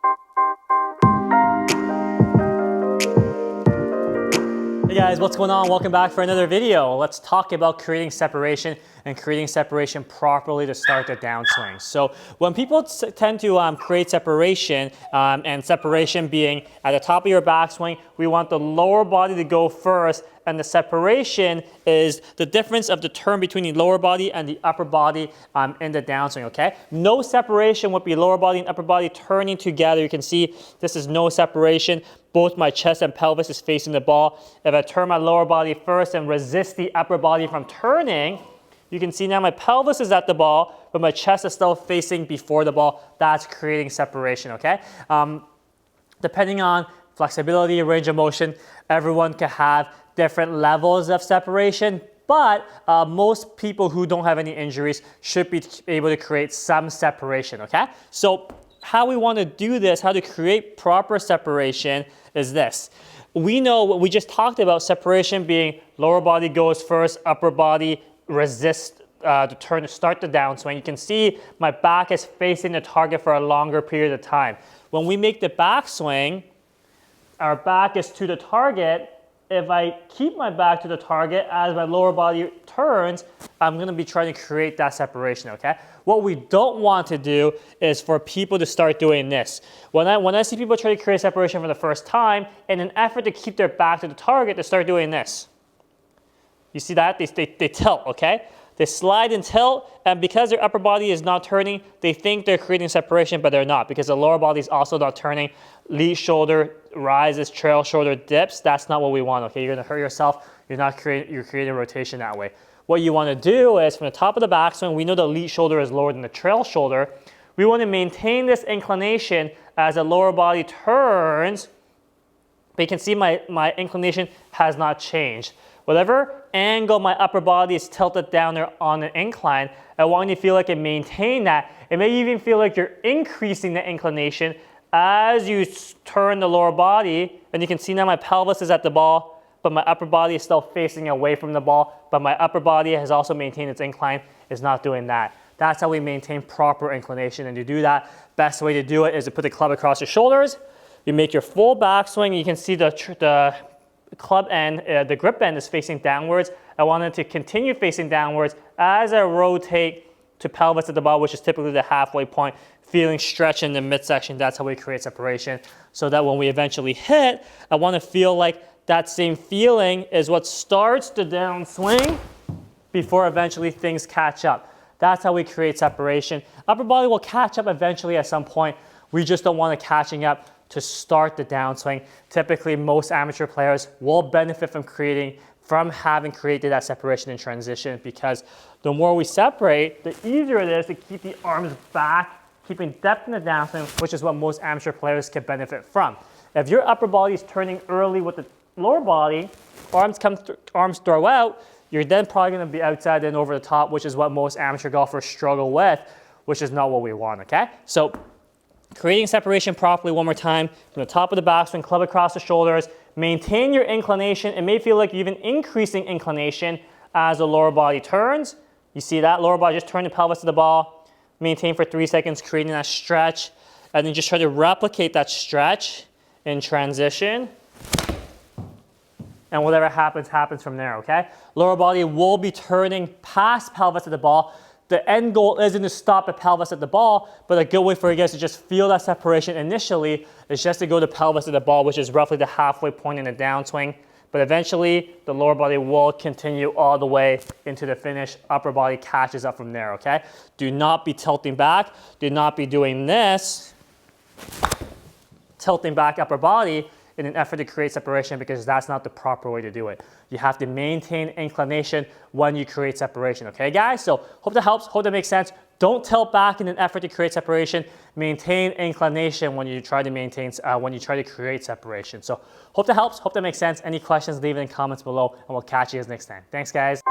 Hey guys, what's going on? Welcome back for another video. Let's talk about creating separation and creating separation properly to start the downswing. So when people tend to create separation, and separation being at the top of your backswing, we want the lower body to go first, and the separation is the difference of the turn between the lower body and the upper body in the downswing, okay? No separation would be lower body and upper body turning together. You can see this is no separation. Both my chest and pelvis is facing the ball. If I turn my lower body first and resist the upper body from turning, you can see now my pelvis is at the ball, but my chest is still facing before the ball. That's creating separation, okay? Depending on flexibility, range of motion, everyone can have different levels of separation, but most people who don't have any injuries should be able to create some separation, okay? So how we want to do this, how to create proper separation is this. We know what we just talked about, separation being lower body goes first, upper body resists the turn to start the downswing. You can see my back is facing the target for a longer period of time. When we make the backswing, our back is to the target. If I keep my back to the target as my lower body turns, I'm going to be trying to create that separation, okay? What we don't want to do is for people to start doing this. When I see people try to create separation for the first time, in an effort to keep their back to the target, they start doing this. You see that? They tilt, okay? They slide and tilt, and because their upper body is not turning, they think they're creating separation, but they're not, because the lower body is also not turning. Lead shoulder rises, trail shoulder dips. That's not what we want, okay? You're gonna hurt yourself. You're creating rotation that way. What you wanna do is from the top of the backswing, we know the lead shoulder is lower than the trail shoulder. We wanna maintain this inclination as the lower body turns, but you can see my inclination has not changed. Whatever angle my upper body is tilted down there on the incline, I want you to feel like you maintain that. It may even feel like you're increasing the inclination as you turn the lower body, and you can see now my pelvis is at the ball, but my upper body is still facing away from the ball, but my upper body has also maintained its incline, is not doing that. That's how we maintain proper inclination, and to do that, best way to do it is to put the club across your shoulders. You make your full backswing. You can see the club end, the grip end is facing downwards. I want it to continue facing downwards as I rotate to pelvis at the ball, which is typically the halfway point, feeling stretch in the midsection. That's how we create separation, so that when we eventually hit, I want to feel like that same feeling is what starts the downswing before eventually things catch up. That's how we create separation. Upper body will catch up eventually at some point. We just don't want it catching up to start the downswing. Typically, most amateur players will benefit from having created that separation in transition, because the more we separate, the easier it is to keep the arms back, keeping depth in the downswing, which is what most amateur players can benefit from. If your upper body is turning early with the lower body, arms throw out, you're then probably going to be outside and over the top, which is what most amateur golfers struggle with, which is not what we want, okay? So creating separation properly one more time, from the top of the backswing, club across the shoulders, maintain your inclination. It may feel like you're even increasing inclination as the lower body turns. You see that? Lower body just turn the pelvis to the ball, maintain for 3 seconds, creating that stretch, and then just try to replicate that stretch in transition. And whatever happens, happens from there, okay? Lower body will be turning past pelvis at the ball. The end goal isn't to stop the pelvis at the ball, but a good way for you guys to just feel that separation initially is just to go to pelvis at the ball, which is roughly the halfway point in the downswing. But eventually, the lower body will continue all the way into the finish. Upper body catches up from there, okay? Do not be tilting back. Do not be doing this, tilting back upper body in an effort to create separation, because that's not the proper way to do it. You have to maintain inclination when you create separation, okay guys? So hope that helps, hope that makes sense. Don't tilt back in an effort to create separation. Maintain inclination when you try to create separation. So hope that helps, hope that makes sense. Any questions, leave it in comments below, and we'll catch you guys next time. Thanks guys.